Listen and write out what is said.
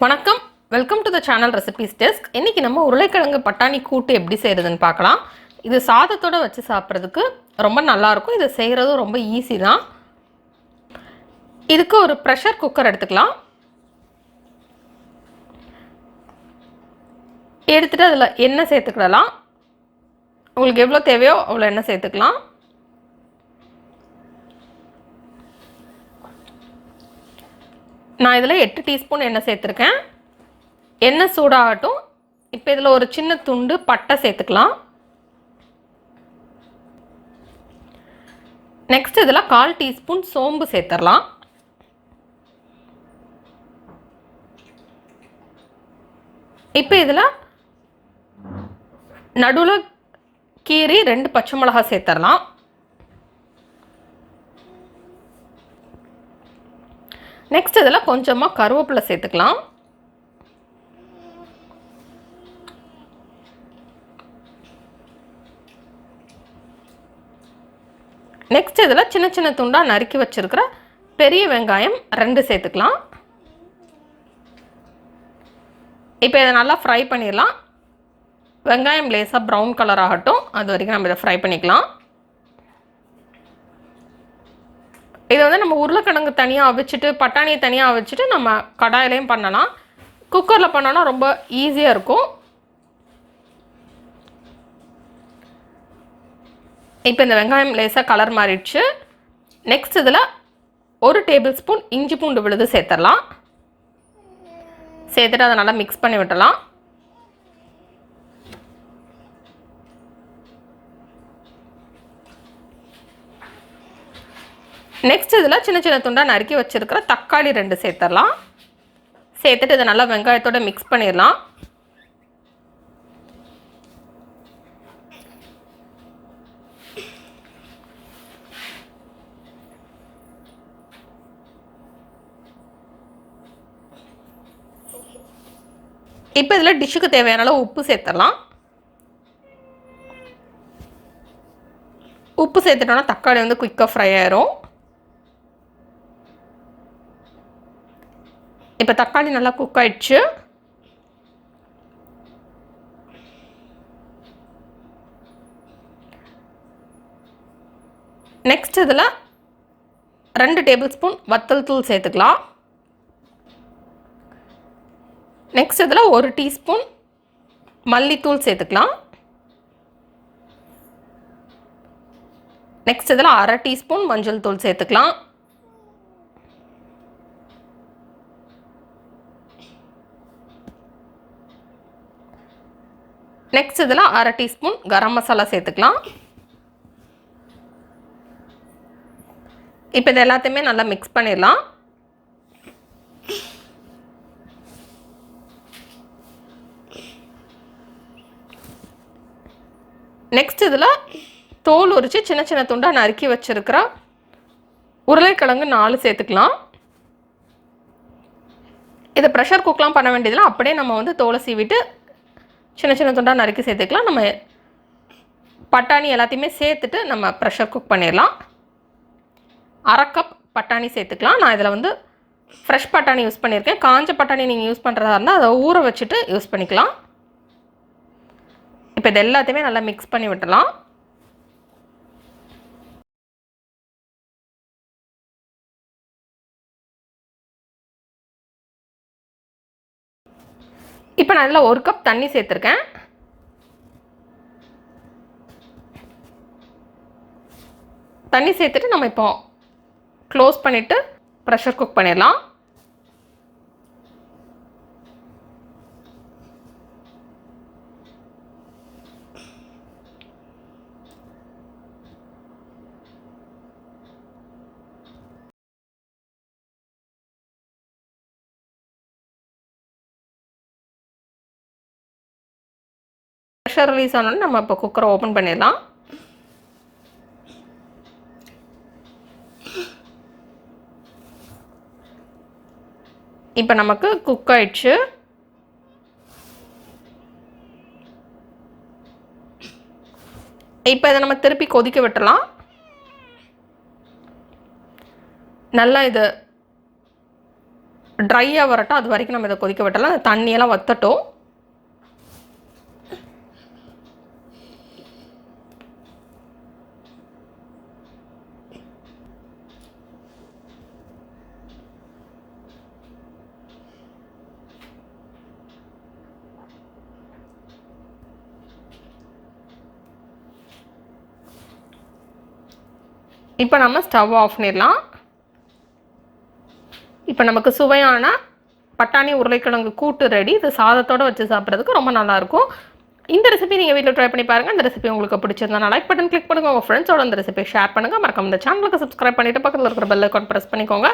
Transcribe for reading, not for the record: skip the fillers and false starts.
வணக்கம், welcome to the channel recipes desk. இன்றைக்கி நம்ம உருளைக்கிழங்கு பட்டாணி கூட்டு எப்படி செய்கிறதுன்னு பார்க்கலாம். இது சாதத்தோடு வச்சு சாப்பிட்றதுக்கு ரொம்ப நல்லாயிருக்கும். இது செய்கிறதும் ரொம்ப ஈஸி தான். இதுக்கு ஒரு ப்ரெஷர் குக்கர் எடுத்துக்கலாம். எடுத்துகிட்டு அதில் எண்ணெய் சேர்த்துக்கிடலாம். உங்களுக்கு எவ்வளோ தேவையோ அவ்வளோ எண்ணெய் சேர்த்துக்கலாம். நான் இதில் 8 டீஸ்பூன் எண்ணெய் சேர்த்துருக்கேன். எண்ணெய் சூடாகட்டும். இப்போ இதில் ஒரு சின்ன துண்டு பட்டை சேர்த்துக்கலாம். நெக்ஸ்ட் இதில் 1/4 டீஸ்பூன் சோம்பு சேர்த்துடலாம். இப்போ இதில் நடுவில் கீரி 2 பச்சை மிளகாய் சேர்த்துடலாம். நெக்ஸ்ட் இதில் கொஞ்சமாக கருவேப்பிலை சேர்த்துக்கலாம். நெக்ஸ்ட் இதில் சின்ன சின்ன துண்டாக நறுக்கி வச்சுருக்கிற பெரிய வெங்காயம் 2 சேர்த்துக்கலாம். இப்போ இதை நல்லா ஃப்ரை பண்ணிடலாம். வெங்காயம் லேசாக ப்ரௌன் கலர் ஆகட்டும், அது வரைக்கும் நம்ம இதை ஃப்ரை பண்ணிக்கலாம். இதை வந்து நம்ம உருளைக்கிழங்கு தனியாக அவிச்சிட்டு பட்டாணியை தனியாக அவிச்சிட்டு நம்ம கடாயிலையும் பண்ணலாம். குக்கரில் பண்ணோன்னா ரொம்ப ஈஸியாக இருக்கும். இப்போ இந்த வெங்காயம் லேசாக கலர் மாறிடுச்சு. நெக்ஸ்ட் இதில் 1 டேபிள் ஸ்பூன் இஞ்சி பூண்டு விழுது சேர்த்துடலாம். சேர்த்துட்டு அதை நல்லா மிக்ஸ் பண்ணி விட்டுடலாம். நெக்ஸ்ட் இதில் சின்ன சின்ன துண்டாக நறுக்கி வச்சுருக்கிற தக்காளி 2 சேர்த்துடலாம். சேர்த்துட்டு இதை நல்லா வெங்காயத்தோடு மிக்ஸ் பண்ணிடலாம். இப்போ இதில் டிஷ்ஷுக்கு தேவையான அளவு உப்பு சேர்த்துடலாம். உப்பு சேர்த்துட்டோன்னா தக்காளி வந்து குயிக்காக ஃப்ரை ஆயிரும். இப்போ தக்காளி நல்லா குக் ஆயிடுச்சு. நெக்ஸ்ட் இதில் 2 டேபிள் ஸ்பூன் வத்தல் தூள் சேர்த்துக்கலாம். நெக்ஸ்ட் இதில் 1 டீஸ்பூன் மல்லித்தூள் சேர்த்துக்கலாம். நெக்ஸ்ட் இதில் 1/2 டீஸ்பூன் மஞ்சள் தூள் சேர்த்துக்கலாம். நெக்ஸ்ட் இதில் 1/2 டீஸ்பூன் கரம் மசாலா சேர்த்துக்கலாம். இப்போ இது எல்லாத்தையுமே நல்லா மிக்ஸ் பண்ணிடலாம். நெக்ஸ்ட் இதில் தோல் உரித்து சின்ன சின்ன துண்டாக நறுக்கி வச்சுருக்கிற உருளைக்கிழங்கு 4 சேர்த்துக்கலாம். இதை ப்ரெஷர் குக்லாம் பண்ண வேண்டியதில்லை. அப்படியே நம்ம வந்து தோலை சீவிட்டு சின்ன சின்ன துண்டாக நறுக்கி சேர்த்துக்கலாம். நம்ம பட்டாணி எல்லாத்தையுமே சேர்த்துட்டு நம்ம ப்ரெஷர் குக் பண்ணிடலாம். 1/2 கப் பட்டாணி சேர்த்துக்கலாம். நான் இதில் வந்து ஃப்ரெஷ் பட்டாணி யூஸ் பண்ணியிருக்கேன். காஞ்ச பட்டாணி நீங்கள் யூஸ் பண்ணுறதா இருந்தால் அதை ஊற வச்சுட்டு யூஸ் பண்ணிக்கலாம். இப்போ இது எல்லாத்தையுமே நல்லா மிக்ஸ் பண்ணி விட்டுலாம். இப்போ நான் இதில் 1 கப் தண்ணி சேர்த்துருக்கேன். தண்ணி சேர்த்துட்டு நம்ம இப்போ க்ளோஸ் பண்ணிவிட்டு ப்ரெஷர் குக் பண்ணிடலாம். ப்ரெஷர் ரிலீஸ் ஆனோடனே நம்ம இப்போ குக்கரை ஓப்பன் பண்ணிடலாம். இப்போ நமக்கு குக் ஆயிடுச்சு. இப்போ இதை நம்ம திருப்பி கொதிக்க விட்டுறலாம். நல்லா இது ட்ரையாக வரட்டும், அது வரைக்கும் நம்ம இதை கொதிக்க விட்டலாம். அந்த தண்ணியெல்லாம் வற்றட்டும். இப்போ நம்ம ஸ்டவ் ஆஃப் பண்ணிடலாம். இப்போ நமக்கு சுவையான பட்டாணி உருளைக்கிழங்கு கூட்டு ரெடி. இது சாதத்தோடு வச்சு சாப்பிட்றதுக்கு ரொம்ப நல்லாயிருக்கும். இந்த ரெசிபி நீங்கள் வீட்டில் ட்ரை பண்ணி பாருங்கள். இந்த ரெசிபி உங்களுக்கு பிடிச்சிருந்தா லைக் பட்டன் கிளிக் பண்ணுங்கள். உங்கள் ஃப்ரெண்ட்ஸோட இந்த ரெசிபி ஷேர் பண்ணுங்கள். மறக்காம இந்த சேனலுக்கு சப்ஸ்கிரைப் பண்ணிவிட்டு பக்கத்தில் இருக்கிற பெல் ஐக்கான் ப்ரெஸ் பண்ணிக்கோங்க.